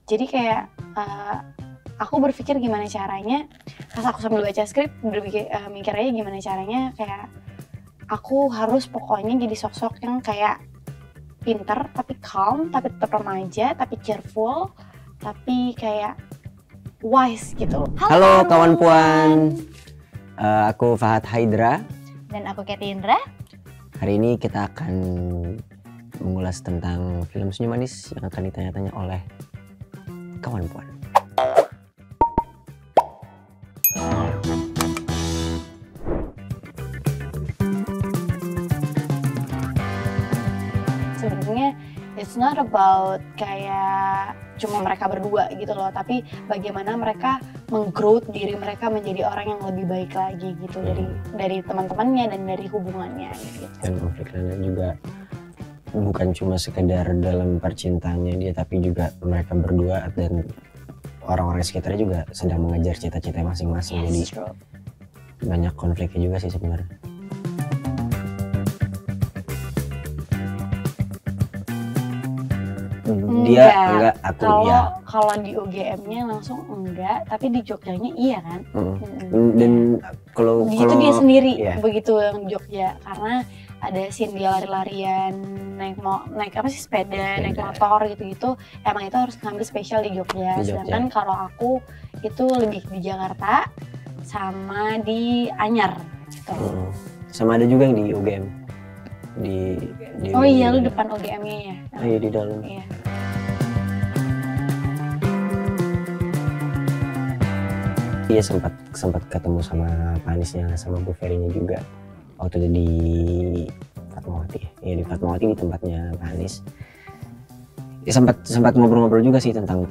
Jadi kayak aku berpikir gimana caranya, pas aku sambil baca skrip mikir aja gimana caranya kayak aku harus pokoknya jadi sosok yang kayak pinter tapi calm, tapi tetap remaja, tapi cheerful, tapi kayak wise gitu. Halo kawan puan, aku Fahad Haidra. Dan aku Katy Indra. Hari ini kita akan mengulas tentang film Senyum Manis yang akan ditanya-tanya oleh kawan puan. Sebenarnya it's not about kayak cuma mereka berdua gitu loh, tapi bagaimana mereka meng-growth diri mereka menjadi orang yang lebih baik lagi gitu dari teman-temannya dan dari hubungannya gitu. Dan konfliknya juga bukan cuma sekedar dalam percintaannya dia, tapi juga mereka berdua dan orang-orang sekitarnya juga sedang mengejar cita-cita masing-masing. Yes, jadi true. Banyak konfliknya juga sih sebenarnya. Dia enggak, aku iya. Kalau di UGM-nya langsung enggak, tapi di Jogjanya iya kan. Dan kalau itu dia sendiri yeah. Begitu yang di Jogja, karena ada scene dia lari-larian, naik apa sih sepeda, naik motor gitu-gitu. Emang itu harus ngambil spesial di Jogja. Sedangkan kalau aku itu lebih di Jakarta sama di Anyar gitu. Sama ada juga yang di UGM. Di oh iya, lu depan UGM-nya ya? Iya, di dalam. Iya. Dia sempat ketemu sama Pak Anisnya, sama Bu Ferry-nya juga waktu itu di Fatmawati. Ya di Fatmawati, di tempatnya Pak Anis. Ya sempat ngobrol-ngobrol juga sih tentang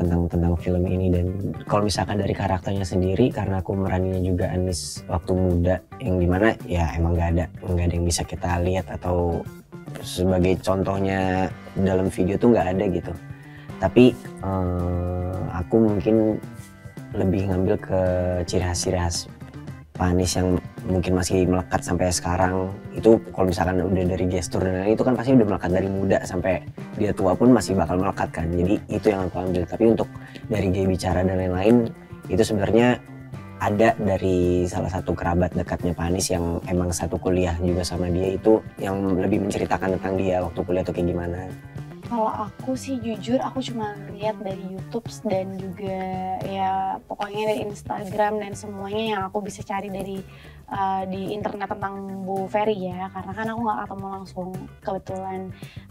film ini. Dan kalau misalkan dari karakternya sendiri, karena aku meraninya juga Anis waktu muda, yang dimana ya emang nggak ada yang bisa kita lihat atau sebagai contohnya dalam video tuh nggak ada gitu. Tapi aku mungkin lebih ngambil ke ciri khas Pak Anis yang mungkin masih melekat sampai sekarang. Itu kalau misalkan udah dari gestur dan lain-lain, itu kan pasti udah melekat dari muda sampai dia tua pun masih bakal melekat kan. Jadi itu yang aku ambil. Tapi untuk dari gaya bicara dan lain-lain, itu sebenarnya ada dari salah satu kerabat dekatnya Pak Anis yang emang satu kuliah juga sama dia, itu yang lebih menceritakan tentang dia waktu kuliah tuh kayak gimana. Kalau aku sih jujur aku cuma lihat dari YouTube dan juga ya pokoknya dari Instagram dan semuanya yang aku bisa cari dari di internet tentang Bu Ferry ya, karena kan aku nggak ketemu langsung. Kebetulan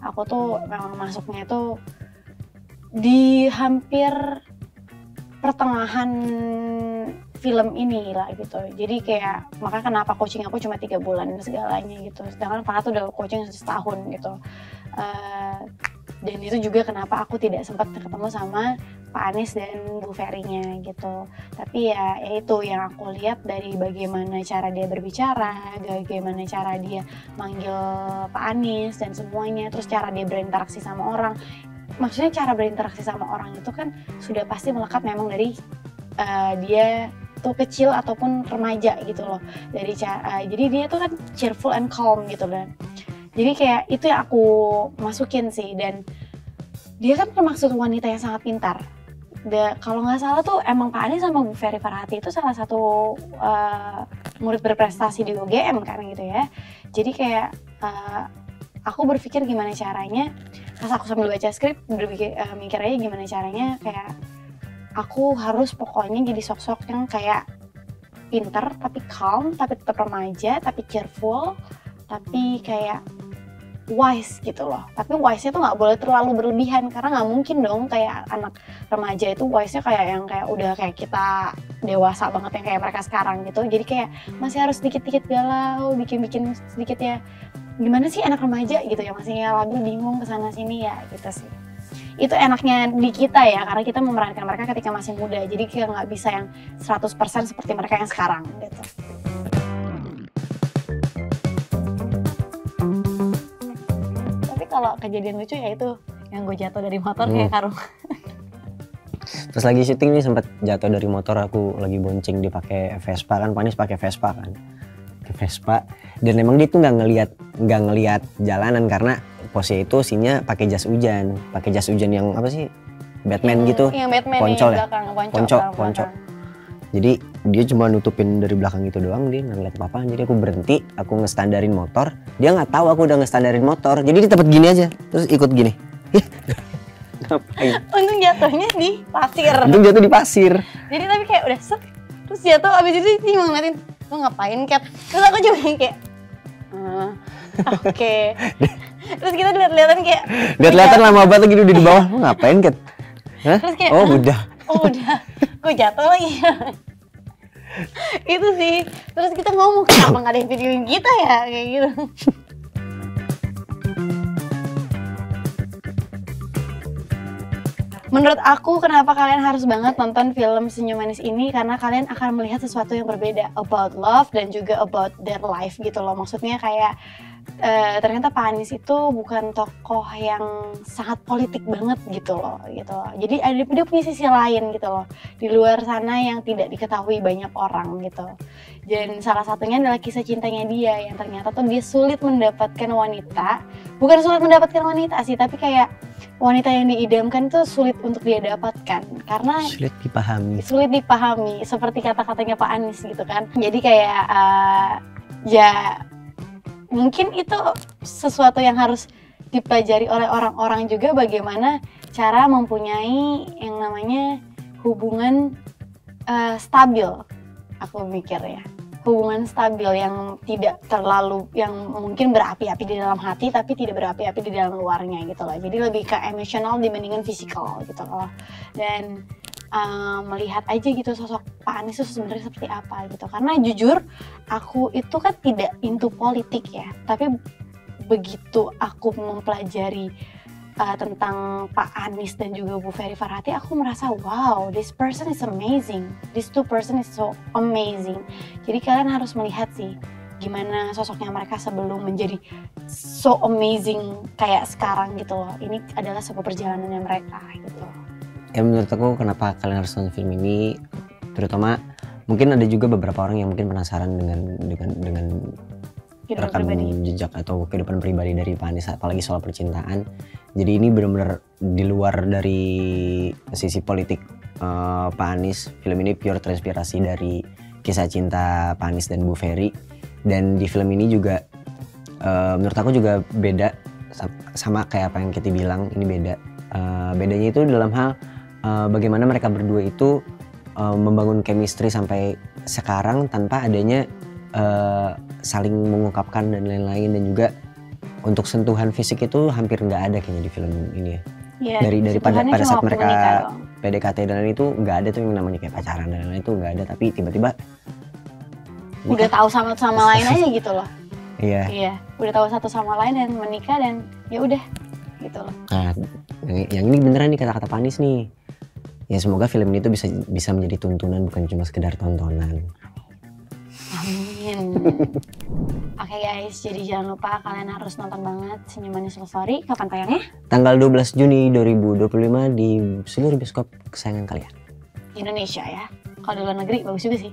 aku tuh memang masuknya tuh di hampir pertengahan film ini lah gitu. Jadi kayak makanya kenapa coaching aku cuma 3 bulan segalanya gitu. Sedangkan Pak tuh udah coaching setahun gitu. Dan itu juga kenapa aku tidak sempat ketemu sama Pak Anis dan Bu Ferry-nya gitu. Tapi ya itu yang aku lihat dari bagaimana cara dia berbicara, bagaimana cara dia manggil Pak Anis dan semuanya, terus cara dia berinteraksi sama orang. Maksudnya cara berinteraksi sama orang itu kan sudah pasti melekat memang dari dia tuh kecil ataupun remaja gitu loh. Jadi dia tuh kan cheerful and calm gitu kan. Jadi kayak itu yang aku masukin sih, dan dia kan termaksud wanita yang sangat pintar. Kalau nggak salah tuh emang Pak Anis sama Bu Ferry Farhati itu salah satu murid berprestasi di UGM kan gitu ya. Jadi kayak aku berpikir gimana caranya, pas aku sambil baca skrip mikir aja gimana caranya kayak aku harus pokoknya jadi sosok yang kayak pinter tapi calm, tapi tetap remaja, tapi cheerful, tapi kayak wise gitu loh. Tapi wise-nya tuh nggak boleh terlalu berlebihan, karena nggak mungkin dong kayak anak remaja itu wise-nya kayak yang kayak udah kayak kita dewasa banget yang kayak mereka sekarang gitu. Jadi kayak masih harus sedikit-sedikit galau, bikin sedikit ya gimana sih anak remaja gitu ya, masih labil bingung kesana sini ya gitu sih. Itu enaknya di kita ya, karena kita memerankan mereka ketika masih muda. Jadi kita nggak bisa yang 100% seperti mereka yang sekarang gitu. Kalau kejadian lucu ya itu yang gue jatuh dari motor kayak karung. Terus lagi syuting nih sempat jatuh dari motor, aku lagi bonceng dia pakai Vespa kan, Panis pakai Vespa kan. Vespa, dan emang dia tuh nggak ngelihat jalanan karena posnya itu pakai jas hujan yang apa sih Batman gitu. Yang Batman Poncol di ya? belakang, Ponco. Jadi dia cuma nutupin dari belakang itu doang, dia nggak ngeliat apa-apaan. Jadi aku berhenti, aku ngestandarin motor. Dia nggak tahu aku udah ngestandarin motor. Jadi di tempat gini aja, terus ikut gini. Ngapain? Untung jatuhnya di pasir. Untung jatuh di pasir. Jadi tapi kayak udah set, terus jatuh, abis itu dia ngeliatin, lo ngapain Kat? Terus aku juga yang kayak, oke. Terus kita lihat-lihatan kayak, Lihat-lihatan lama banget gitu di bawah. Lo ngapain Kat? Hah? Terus kayak, Oh udah. Oh udah, gue jatuh lagi. Itu sih. Terus kita ngomong, kenapa nggak ada yang videoin kita ya kayak gitu. Menurut aku kenapa kalian harus banget nonton film Senyum Manis ini, karena kalian akan melihat sesuatu yang berbeda about love dan juga about their life gitu loh. Maksudnya kayak ternyata Pak Anies itu bukan tokoh yang sangat politik banget gitu loh. Jadi dia punya sisi lain gitu loh di luar sana yang tidak diketahui banyak orang gitu. Dan salah satunya adalah kisah cintanya dia yang ternyata tuh dia sulit mendapatkan wanita. Bukan sulit mendapatkan wanita sih, tapi kayak wanita yang diidamkan tuh sulit untuk dia dapatkan karena sulit dipahami seperti kata-katanya Pak Anies gitu kan. Jadi kayak ya mungkin itu sesuatu yang harus dipelajari oleh orang-orang juga, bagaimana cara mempunyai yang namanya hubungan stabil. Aku mikir ya, hubungan stabil yang tidak terlalu, yang mungkin berapi-api di dalam hati tapi tidak berapi-api di dalam luarnya gitu loh. Jadi lebih ke emosional dibandingkan fisikal gitu loh. Dan melihat aja gitu sosok Pak Anies itu sebenarnya seperti apa gitu. Karena jujur aku itu kan tidak into politik ya, tapi begitu aku mempelajari tentang Pak Anies dan juga Bu Ferry Farhati, aku merasa wow, this person is amazing, these two person is so amazing. Jadi kalian harus melihat sih gimana sosoknya mereka sebelum menjadi so amazing kayak sekarang gitu loh. Ini adalah sebuah perjalanannya mereka gitu. Ya menurut aku kenapa kalian harus nonton film ini, terutama mungkin ada juga beberapa orang yang mungkin penasaran dengan rekam jejak atau kehidupan pribadi dari Pak Anies, apalagi soal percintaan. Jadi ini benar-benar di luar dari sisi politik Pak Anies. Film ini pure transpirasi dari kisah cinta Pak Anies dan Bu Ferry. Dan di film ini juga menurut aku juga beda sama kayak apa yang Kitty bilang, ini beda. Bedanya itu dalam hal bagaimana mereka berdua itu membangun chemistry sampai sekarang tanpa adanya saling mengungkapkan dan lain-lain. Dan juga untuk sentuhan fisik itu hampir nggak ada kayaknya di film ini ya. Dari pada saat mereka PDKT dan lain itu nggak ada tuh yang namanya kayak pacaran dan lain-lain, itu nggak ada. Tapi tiba-tiba udah tahu sama lain aja gitu loh. Iya, udah tahu satu sama lain dan menikah dan ya udah gitu loh. Nah, yang ini beneran nih kata-kata Pak Anies nih. Ya semoga film ini tuh bisa menjadi tuntunan, bukan cuma sekedar tontonan. Amin. Oke guys, jadi jangan lupa kalian harus nonton banget Senyum Manis Love Story. Kapan tayangnya? Tanggal 12 Juni 2025 di seluruh bioskop kesayangan kalian. Di Indonesia ya. Kalau di luar negeri bagus juga sih.